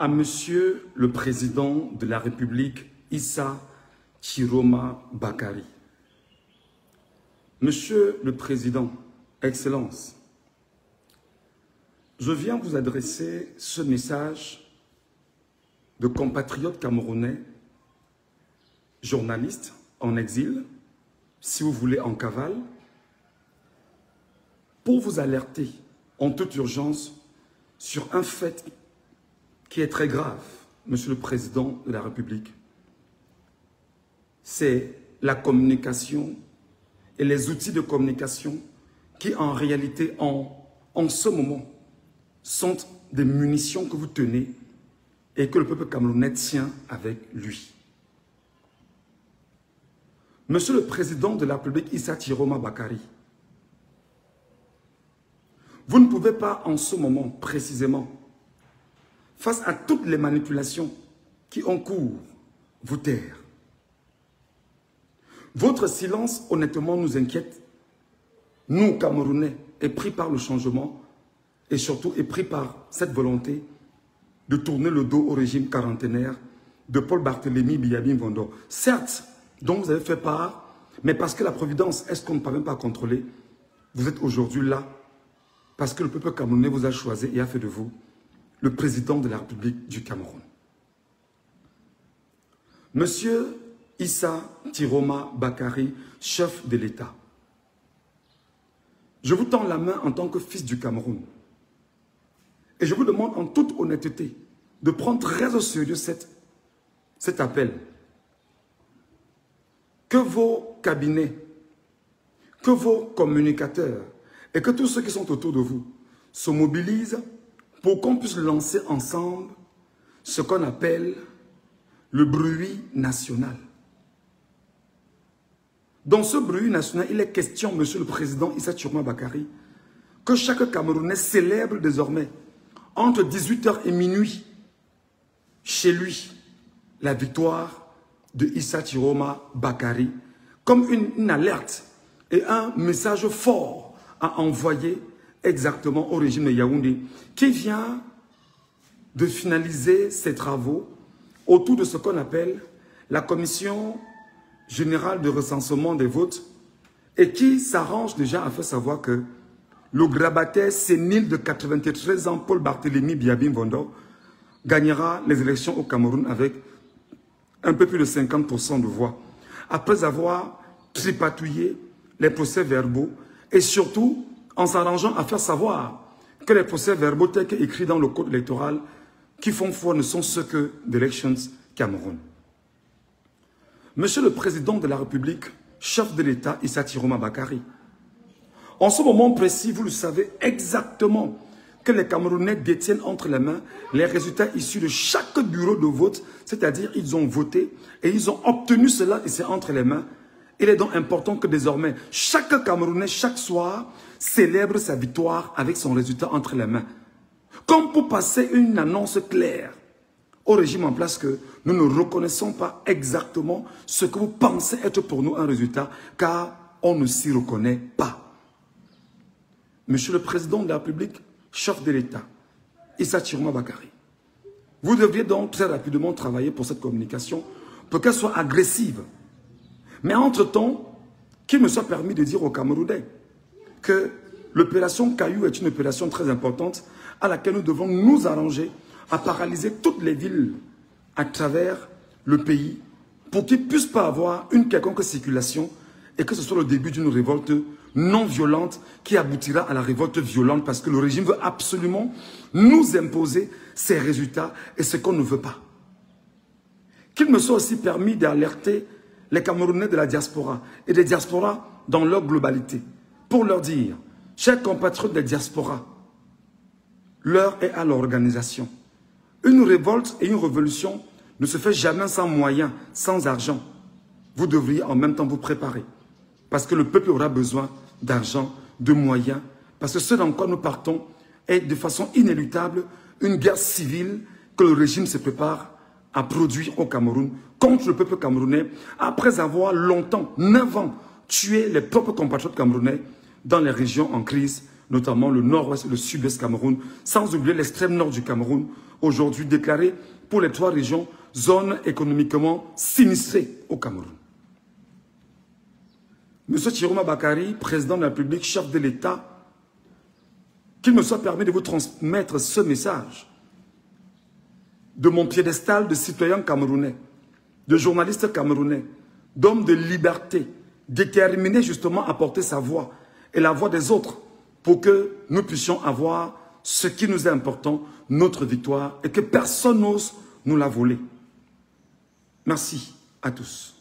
à Monsieur le Président de la République, Issa Chiroma Bakary. Monsieur le Président, Excellence, je viens vous adresser ce message de compatriotes camerounais, journalistes en exil, si vous voulez en cavale, pour vous alerter en toute urgence sur un fait qui est très grave, Monsieur le Président de la République. C'est la communication et les outils de communication qui, en réalité, en ce moment, sont des munitions que vous tenez et que le peuple camerounais tient avec lui. Monsieur le Président de la République, Issa Chiroma Bakary, vous ne pouvez pas en ce moment précisément, face à toutes les manipulations qui ont cours, vous taire. Votre silence, honnêtement, nous inquiète. Nous, Camerounais, épris par le changement et surtout épris par cette volonté de tourner le dos au régime quarantenaire de Paul-Barthélemy Biya-Bin Vondor. Certes, dont vous avez fait part, mais parce que la Providence, est-ce qu'on ne peut même pas contrôler? Vous êtes aujourd'hui là parce que le peuple camerounais vous a choisi et a fait de vous le président de la République du Cameroun. Monsieur Issa Chiroma Bakary, chef de l'État, je vous tends la main en tant que fils du Cameroun. Et je vous demande en toute honnêteté de prendre très au sérieux cet appel. Que vos cabinets, que vos communicateurs et que tous ceux qui sont autour de vous se mobilisent pour qu'on puisse lancer ensemble ce qu'on appelle le bruit national. Dans ce bruit national, il est question, Monsieur le Président Issa Chiroma Bakary, que chaque Camerounais célèbre désormais, entre 18h et minuit, chez lui, la victoire de Issa Chiroma Bakary, comme une alerte et un message fort à envoyer exactement au régime de Yaoundé, qui vient de finaliser ses travaux autour de ce qu'on appelle la commission générale de recensement des votes et qui s'arrange déjà à faire savoir que le grabataire sénile de 93 ans, Paul-Barthélemy Biya-Bin Vondor, gagnera les élections au Cameroun avec un peu plus de 50% de voix, après avoir tripatouillé les procès-verbaux et surtout en s'arrangeant à faire savoir que les procès-verbaux tels qu'écrits dans le code électoral qui font foi ne sont ceux que d'Elections Cameroun. Monsieur le Président de la République, chef de l'État, Issa Chiroma Bakary, en ce moment précis, vous le savez exactement que les Camerounais détiennent entre les mains les résultats issus de chaque bureau de vote, c'est-à-dire ils ont voté et ils ont obtenu cela et c'est entre les mains. Il est donc important que désormais, chaque Camerounais, chaque soir, célèbre sa victoire avec son résultat entre les mains. Comme pour passer une annonce claire au régime en place que nous ne reconnaissons pas exactement ce que vous pensez être pour nous un résultat, car on ne s'y reconnaît pas. Monsieur le Président de la République, chef de l'État, Issa Chiroma Bakary, vous devriez donc très rapidement travailler pour cette communication, pour qu'elle soit agressive. Mais entre-temps, qu'il me soit permis de dire aux Camerounais que l'opération Caillou est une opération très importante à laquelle nous devons nous arranger à paralyser toutes les villes à travers le pays pour qu'il ne puisse pas avoir une quelconque circulation et que ce soit le début d'une révolte non violente qui aboutira à la révolte violente parce que le régime veut absolument nous imposer ses résultats et ce qu'on ne veut pas. Qu'il me soit aussi permis d'alerter les Camerounais de la diaspora et des diasporas dans leur globalité pour leur dire, chers compatriotes des diasporas, l'heure est à l'organisation. Une révolte et une révolution ne se fait jamais sans moyens, sans argent. Vous devriez en même temps vous préparer. Parce que le peuple aura besoin d'argent, de moyens. Parce que ce dans quoi nous partons est de façon inéluctable une guerre civile que le régime se prépare à produire au Cameroun contre le peuple camerounais après avoir longtemps, 9 ans, tué les propres compatriotes camerounais dans les régions en crise, notamment le nord-ouest et le sud-est Cameroun, sans oublier l'extrême nord du Cameroun, aujourd'hui déclarée pour les 3 régions, zones économiquement sinistrées au Cameroun. Monsieur Chiroma Bakary, président de la République, chef de l'État, qu'il me soit permis de vous transmettre ce message de mon piédestal de citoyen camerounais, de journaliste camerounais, d'homme de liberté, déterminé justement à porter sa voix et la voix des autres pour que nous puissions avoir ce qui nous est important, notre victoire, et que personne n'ose nous la voler. Merci à tous.